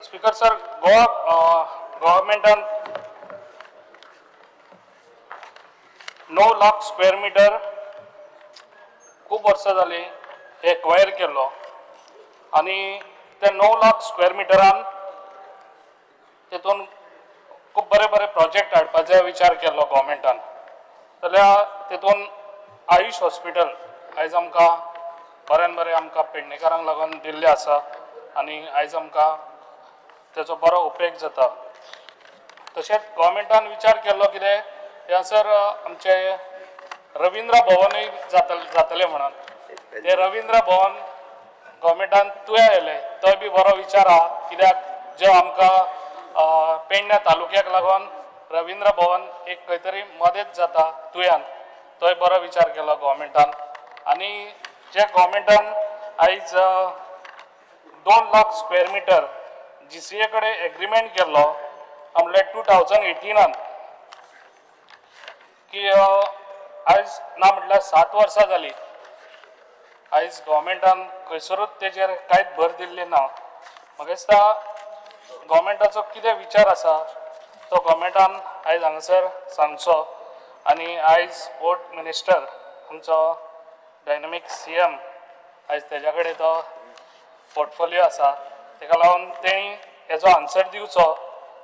Speaker sir, Goa गव्हर्मेंटान 9 lakh square metre खूप वर्ष झाली एक्वायर केलो आणि त्या 9 लाख स्क्वेअर मीटरान तेतून खूप बरे बरे प्रोजेक्ट हाडपाचो विचार केलो गव्हर्मेंटान. जाल्यार तेतून आयुष हॉस्पिटल आयज आमकां बऱ्यान बरें आमकां पेडणेकारांक लागून दिल्लें आसा आनी आयज आमकां तेजो बरो उपेग जाता. तशेंच गव्हर्मेंटान विचार केल्लो कितें ह्यासर आमचे रविंद्र भवनूय जातलें म्हणून. ते रविंद्र भवन गव्हर्मेंटान तुवें येयलें तोय बी बरो विचार आहा, कित्याक जो आमकां पेडण्या तालुक्याक लागून रविंद्र भवन एक खंय तरी मदत जाता तुयेन, तोय बरो विचार केलो गव्हर्मेंटान. आनी जे गव्हर्मेंटान आयज 2 लाख स्क्वेअर मीटर GCA कडेन एग्रीमेंट केल्लो म्हणल्यार 2018 की आयज ना म्हटल्यार 7 वर्सां जालीं. आयज गव्हर्मेंटान खंयसरूच तेजेर कांयच भर दिल्ली ना. म्हाका दिसता गव्हर्मेंटाचो कितें विचार आसा तो गव्हर्मेंटान आयज हांगासर सांगचो. आनी आयज स्पोर्ट मिनिस्टर आमचो डायनॅमीक CM आयज तेज्या कडेन तो पोर्टफोलियो आसा, तेका लागून तेणी हेजो आन्सर दिवचो.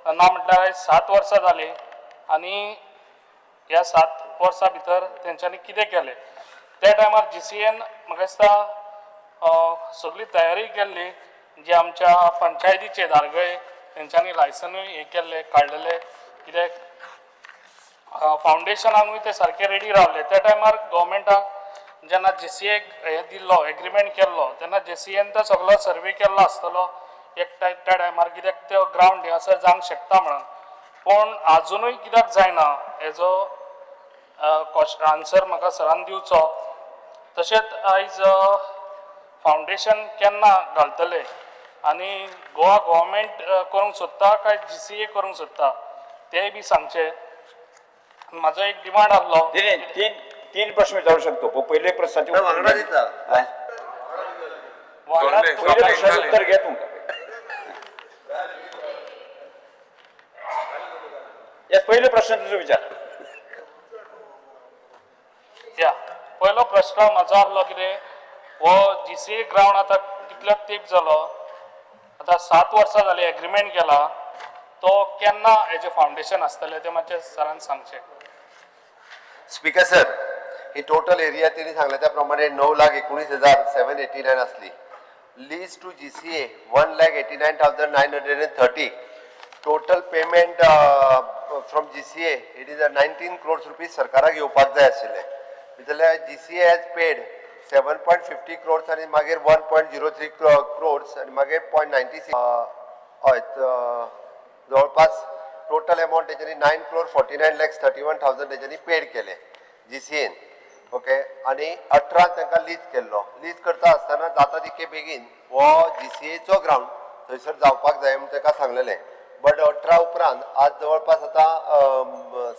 ना म्हटल्यार आयज 7 वर्सां जालीं आनी ह्या 7 वर्सां भितर तेंच्यांनी कितें केलें. त्या टायमार GCAन म्हाका दिसता सगळी तयारी केल्ली, जी आमच्या पंचायतीचे धारगळे तेंच्यांनी लायसनूय हे केल्ले काडलेले, कित्याक फावंडेशनाकूय ते सारके रेडी रावले. त्या टायमार गव्हर्मेंटाक जेन्ना GCAक हे दिल्लो एग्रीमेंट केल्लो तेन्ना GCAन तो सगळो सर्वे केल्लो आसतलो एक त्या टायमार, कित्याक तो ग्रावंड हांगासर जावंक शकता म्हणून. पूण आजुनूय कित्याक जायना हेजो आन्सर म्हाका सरान दिवचो. तशेंच आयज फावंडेशन केन्ना घालतले आनी गोवा गव्हर्मेंट करूंक सोदता काय GCA करूंक सोदता तेय बी सांगचे. म्हाजो एक डिमांड आसलो. तीन प्रश्न विचारू शकतो. पहिले प्रश्नाचे उत्तर घ्या तुमका. यास पहिले प्रश्न तुझो विचार. या पयलो प्रश्न म्हाजो आसलो कितें, हो GCA ग्रावंड आतां कितलो तेंप जालो, आतां 7 वर्सां जालीं एग्रीमेंट केला, तो केन्ना हेजे फावंडेशन आसतलें तें मातशें सरान सांगचें. स्पीकर सर, ही टोटल एरिया त्यांनी सांगल्या त्या प्रमाणे 9,19,789 असली. Lease to GCA 1,89,930. Total payment from GCA it is 19 crores rupees सरकाराक येवपाक जाय आशिल्ले. भितरल्या GCA हॅज पेड 7.50 crores आणि मागीर 1.03 crores आणि मागीर 0.96 हय जवळपास टोटल अमाउंट तेच्यानी 9,49,31,000 तेच्यानी पेड केले GCAन. ओके, आणि 18 तांकां लीज केल्लो. लीज करता आसतना जाता तितके बेगीन हो GCAचो ग्रावंड थंयसर जावपाक जाय म्हणून ताका सांगलेलें. बट 18 उपरांत आज जवळपास आता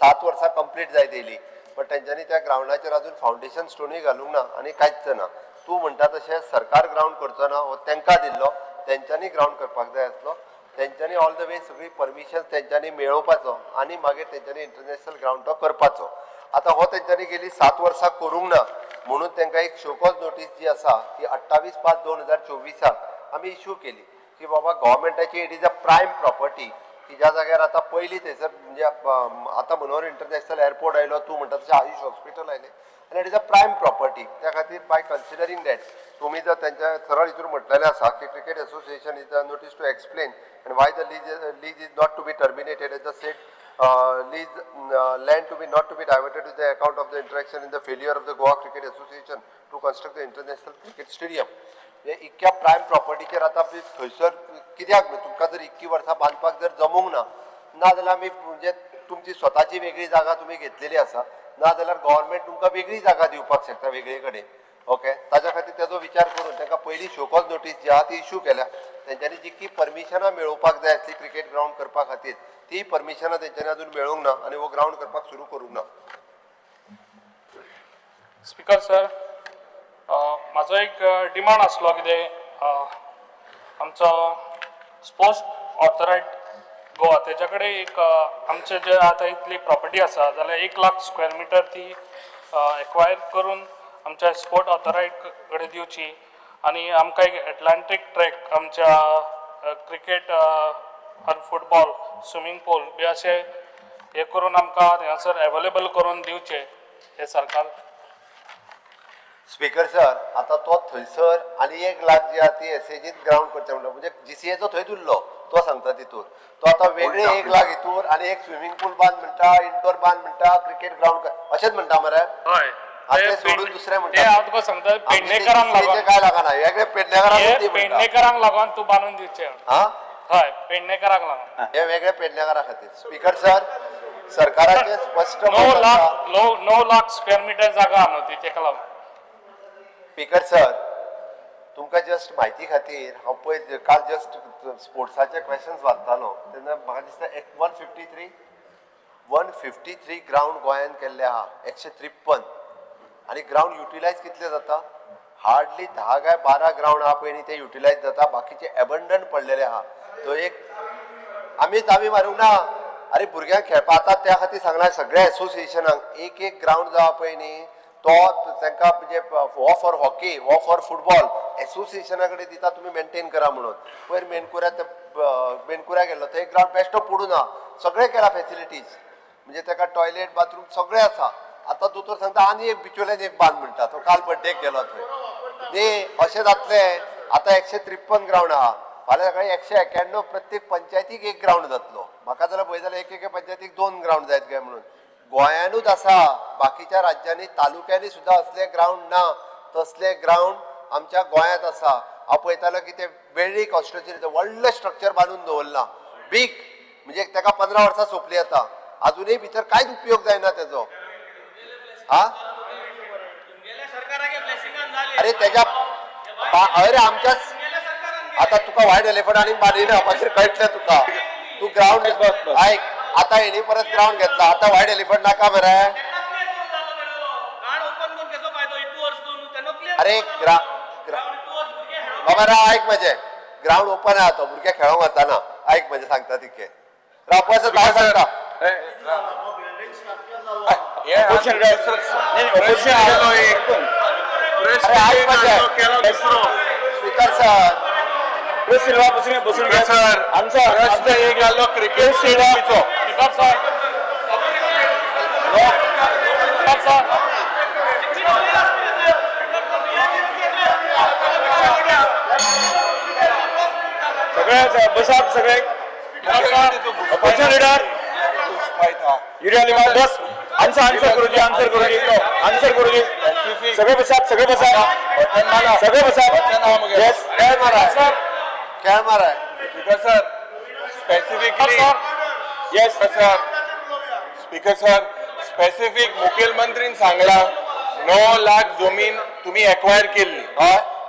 7 वर्सां कंप्लीट जायत येयली, बट तेंच्यांनी त्या ग्रावंडाचेर अजून फावंडेशन स्टोनूय घालूंक ना आनी कांयच ना. तूं म्हणटा तशें सरकार ग्रावंड करचो ना, हो तेंकां दिल्लो, तेंच्यांनी ग्रावंड करपाक जाय आसलो. तेंच्यांनी ऑल द वे सगळी परमिशन तेंच्यांनी मेळोवपाचो आनी मागीर तेंच्यांनी इंटरनॅशनल ग्रावंड तो करपाचो. आता हो तेंच्यांनी गेली 7 वर्सां करूंक ना म्हणून तांकां एक शोकॉज नोटीस जी आसा ती 28/5/2024 आमी इश्यू केली की बाबा गव्हर्मेंटाची it is a prime property, की ज्या जाग्यार आता पयलीं थंयसर म्हणजे आता मनोहर इंटरनॅशनल एअरपोर्ट आयलो, तूं म्हणटा तशें आयुष हॉस्पिटल आयलें, आनी it is a prime property. त्या खातीर बाय कन्सिडरींग दॅट तुम्ही जर त्यांच्या सरळ हितून म्हटलेलें आसा की cricket association is a notice to explain and why the lease is not to be terminated, as the said lease land to be not to be diverted to the account of the interaction in the failure of the Goa Cricket Association to construct the international cricket stadium. इतक्या prime प्रॉपर्टीचेर आतां थंयसर कित्याक तुमकां जर 21 वर्सां बांदपाक जर जमूंक ना, नाजाल्यार आमी म्हणजे तुमची स्वताची वेगळी जागा तुमी घेतलेली आसा, नाजाल्यार गव्हर्मेंट तुमकां वेगळी जागा दिवपाक शकता वेगळे कडेन. ओके, ताज्या खातीर तेजो विचार करून तांकां पयली शोकॉज नोटीस जी आहा ती इश्यू केल्या. तेंच्यांनी जितकी परमिशनां मेळोवपाक जाय आसली क्रिकेट ग्रावंड करपा खातीर ती परमिशनां तेंच्यांनी अजून मेळोवंक ना आनी हो ग्रावंड करपाक सुरू करूंक ना. स्पीकर सर, म्हाजो एक डिमांड आसलो कितें, आमचो स्पोर्ट्स ऑथॉरिटी गोवा तेच्या कडेन एक आमचे जे आतां इतली प्रॉपर्टी आसा जाल्यार 1 लाख स्क्वेअर मिटर ती एक्वायर करून आमच्या स्पोर्ट ऑथॉरिटी कडेन दिवची आनी आमकां एक एटलांटीक ट्रॅक आमच्या क्रिकेट आनी फुटबॉल स्विमींग पूल बी अशें हे करून आमकां हांगासर अवेलेबल करून दिवचे हे सरकार. स्पीकर सर आता तो थंयसर आनी 1 लाख जी आहा ती एसएजीत ग्राउंड करचे म्हणटा म्हणजे जीसीएचो थंय उरलो तो सांगता तितूर तो आता वेगळे 1 लाख हितूर आनी एक स्विमींग पूल बांद म्हणटा इंडोर बांद म्हणटा क्रिकेट ग्राउंड अशेंच म्हणटा मरे. हय ते सोडून दुसरे म्हणटा ते हांव तुका सांगता पेडणेकरांक लागून काय लागना वेगळे पेडणेकारांक पेडणेकरांक लागून तूं बांदून दिवचे. हा हय पेडणेकरांक लागून हे वेगळे पेडणेकारा खातीर. स्पीकर सर सरकाराचे स्पष्ट मत 9 लाख स्क्वेअर मिटर जागा आहा न्हू ती तेका लागून. स्पीकर सर तुमकां जस्ट म्हायती खातीर हांव पळय काल जस्ट स्पोर्ट्साचे क्वेश्चन्स वाचतालो तेन्ना म्हाका दिसता 153 ग्राउंड गोंयान केल्ले आहा 153 आनी ग्राउंड युटिलायज कितले जाता हार्डली 10 काय 12 ग्राउंड आहा पळय न्ही ते युटिलायज जाता बाकीचे एबंडन पडलेले आहा. तो एक आमी मारूंक ना अरे भुरग्यांक खेळपा आता त्या खातीर सांगला सगळ्या एसोसिएशनाक एक ग्राउंड जो आहा पळय न्ही तो तांकां म्हणजे हो फॉर हॉकी हो फॉर फुटबॉल एसोसिएशना कडेन दिता तुमी मेंटेन करा म्हणून. पयर मेनकुऱ्या गेल्लो थंय ग्राउंड बेश्टो पडूं ना सगळे केला फॅसिलिटीज म्हणजे ताका टॉयलेट बाथरूम सगळे आसा. आतां दोतोर सांगता आनी एक बिचोलेन एक बांद म्हणटा तो काल बड्डेक गेलो थंय न्ही अशें जातले. आतां 153 ग्राउंड आहा फाल्यां सकाळीं 191 प्रत्येक पंचायतीक एक ग्राउंड जातलो. म्हाका जाल्यार पळय जाल्यार एक पंचायतीक 2 ग्राउंड जायत काय म्हणून. गोंयानूच आसा बाकीच्या राज्यांनी तालुक्यांनी सुद्दां असले ग्राउंड ना तसले ग्राउंड आमच्या गोंयांत आसा. हांव पळयतालो की ते वेळी कॉन्स्टिट्युन्सीचें व्हडलें स्ट्रक्चर बांदून दवरलां बीग म्हणजे ताका 15 वर्सां सोंपली आतां अजूनय भितर कांयच उपयोग जायना तेजो. हा अरे तेज्या अरे आमच्याच आता तुका व्हायट एलिफंट आनी बांदिना मागीर कळटलें तुका. तू ग्राउंड आयक आता हेणी परत ग्राउंड घेतला आता व्हायट एलिफंट नाका मरे. अरे बाबा रा आयक माझे ग्राउंड ओपन आहा तो भुरगे खेळोंक वचना आयक म्हणजे सांगता तिके रावपाचो काय सांगता स्पीकर सर बसून घ्या सर. आमचा प्रश्न एक आलो क्रिकेट स्टेडियमचो. सगळे बसात सगळे ऑपोजिशन लीडर बस आन्सर करूजी सगळे बसात सगळे बसात खेळ मारा sir specifically yes sir speaker sir specific मुखेलमंत्रीन सांगला 9 लाख जमीन तुम्ही एक्वायर केल्ली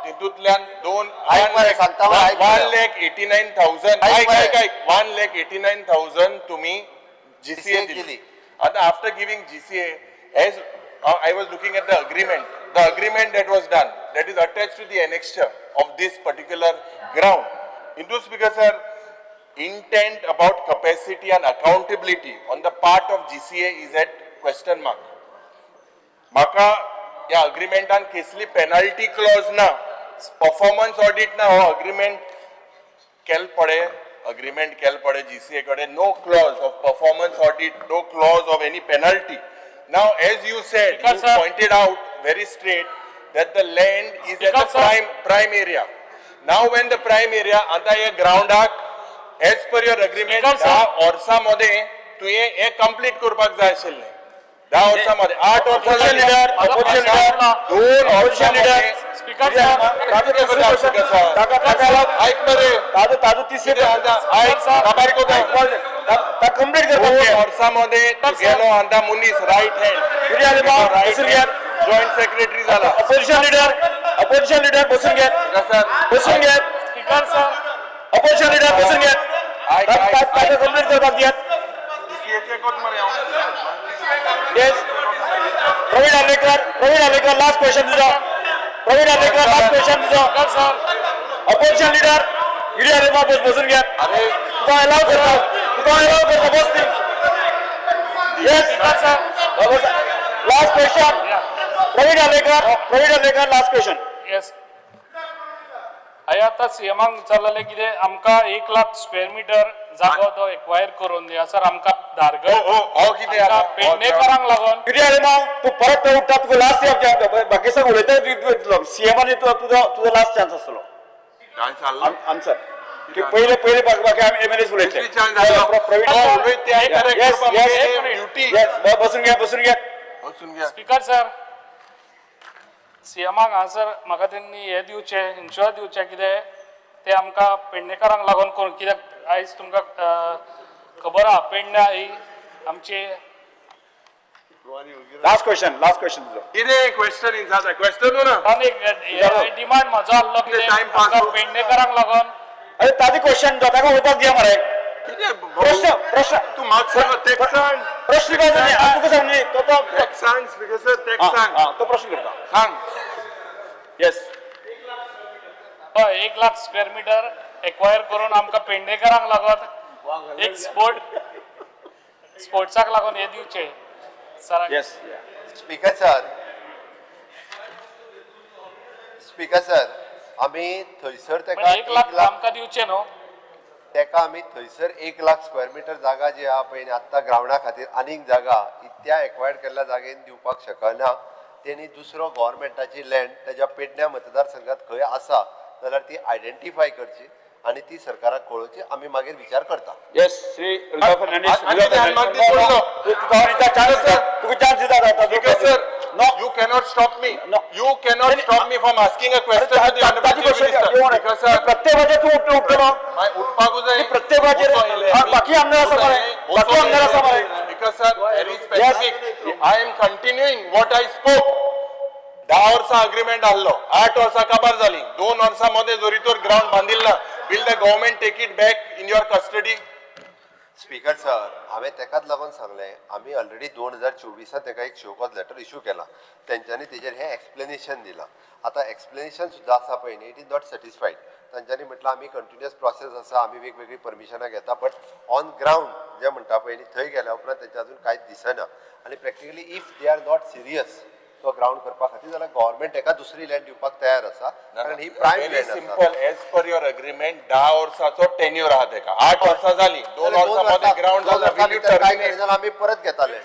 तितूंतल्यान 1,89,000 तुम्ही जीसीए दिली. आता after giving GCA as I was looking at the agreement that was done that is attached to the annexure of this particular ground. Into Speaker sir, intent about capacity and accountability on the part of GCA is at question mark. Maka या agreementan kesli penalty clause na performance audit na ho agreement kel pade GCA kade no clause of performance audit, no clause of any penalty. Now as you said, you pointed out very straight that the land is at the prime area. Now when the prime area anta ye ground as per your agreement 10 वर्षांमध्ये तुये हे complete करपाक जाय आशिल्लें. 10 वर्षांमध्ये 8 वर्षांचे leader 2 option leader speaker ऐक मरे ताजो तिसरे ऐक बारीक होता कंप्लीट करपाक वर्षांमध्ये गेलो आंदा मुनीस राईट हँड जॉइंट सेक्रेटरी झाला. अपोजिशन लीडर बसून घे स्पीकर सर अपोजिशन लीडर बसून घे कंप्लीट करपाक दियात. Yes. Praveen Alekar, last question तुझा. Opposition leader, इकडे आले मग बसून घ्या. अरे तुका अलाव करता बस ती. Yes last question. Praveen Alekar last question. Yes हांवें आतां सीएमाक विचारलेलें कितें आमकां 1 लाख स्क्वेअर मिटर जागो तो एक्वायर करून दिया सर आमकां धारगळ हो कितें आतां? पेडणेकरांक लागून किती आले मग तू परत उठता तुका लास्ट बाकी सगळं उलयता सीएमान तुझा लास्ट चान्स असतो Chance आल्लो? आन्सर की पहिले बाकी आम्ही एमएलएस उलयतले. किती chance आल्लो? प्रवीण हो, उलयत ते आहे correct Yes, करपाक yes, आमगे duty. बसून घ्या बसून घ्या. स्पीकर सर सीएमाक हांगासर म्हाका तेणी हे दिवचे इन्शुअर दिवचे कितें ते आमकां पेडणेकरांक लागून कोण कित्याक आयज तुमकां खबर आहा पेडण्या ही आमची लास्ट क्वेश्चन तुझं. कितें question विचारता? question न्हू ना? आनी डिमांड म्हजो आसलो कितें time pass आमकां न्हू. पेडणेकरांक लागून अरे ताजी क्वेश्चन ताका उलपाक दिया मरे. कितें प्रश्न तू म्हाका सांग तेक सांग. प्रश्न काय झाले तुका सांग न्ही तो तेक सांग speaker sir, तेक सांग. तो प्रश्न करता. सांग. Yes 1 lakh square metre acquire करून आमकां पेडणेकरांक लागून एक स्पोर्ट्साक लागून हे दिवचे सर येस स्पीकर सर आम्ही थंयसर तेका 1 लाख आमकां दिवचे न्हू तेका आम्ही थंयसर 1 लाख स्क्वेअर मिटर जागा जी आहा पळय आत्ता ग्राउंडा खातीर आनीक जागा त्या एक्वायर केल्ल्या जागेन दिवपाक शकना. तेणी दुसरो गव्हर्मेंटाची लँड त्याच्या पेडण्या मतदारसंघात खंय आसा जाल्यार ती आयडेंटिफाय करची आणि ती सरकाराक कळोवची आम्ही मागीर विचार करता. Yes Shri Rupa Fernandes Speaker sir, you cannot stop me. No. You cannot stop me from asking a question to the honorable chief minister. Speaker sir, प्रत्येक वेळेस तू उठतो ना my utpagu जाय. प्रत्येक वेळेस बाकी आमदार आसा मरे बाकी आमदार आसा मरे. Speaker sir, very specific. I am continuing what I spoke. 10 वर्सां अग्रीमेंट आसलो 8 वर्सां काबार जाली 2 वर्सां मध्ये जोरीतोर ग्राउंड बांदिल्ला. Will the government take it back in your custody? Speaker sir हांवें तेकाच लागून सांगलें आमी ऑलरेडी 2024 तेका एक शोकॉज लेटर इश्यू केला तेंच्यांनी तेजेर हें एक्सप्लेनेशन दिलां. आतां एक्सप्लेनेशन सुद्दां आसा पळय न्ही इट इज नॉट सॅटिस्फायड. तांच्यांनी म्हटलं आमी कंटिन्युअस प्रोसेस आसा आमी वेगवेगळी परमिशनां घेता बट ऑन ग्राउंड जें म्हणटा पळय न्ही थंय गेल्या उपरांत तेंच्या अजून कांयच दिसना आनी practically if they are not serious तो ग्राउंड करपा खातीर जाल्यार गव्हर्मेंट एका दुसरी लँड दिवपाक तयार आसा कारण ही प्रायम Very लँड आसा. simple. As per your agreement, 10 वर्साचो टेन्युअर आहा तेका 8 वर्सां जाली 2 वर्सां मध्ये ग्राउंड दोन जाता. वर्सां Will you भितर काय terminate? करिना आमी परत घेताले.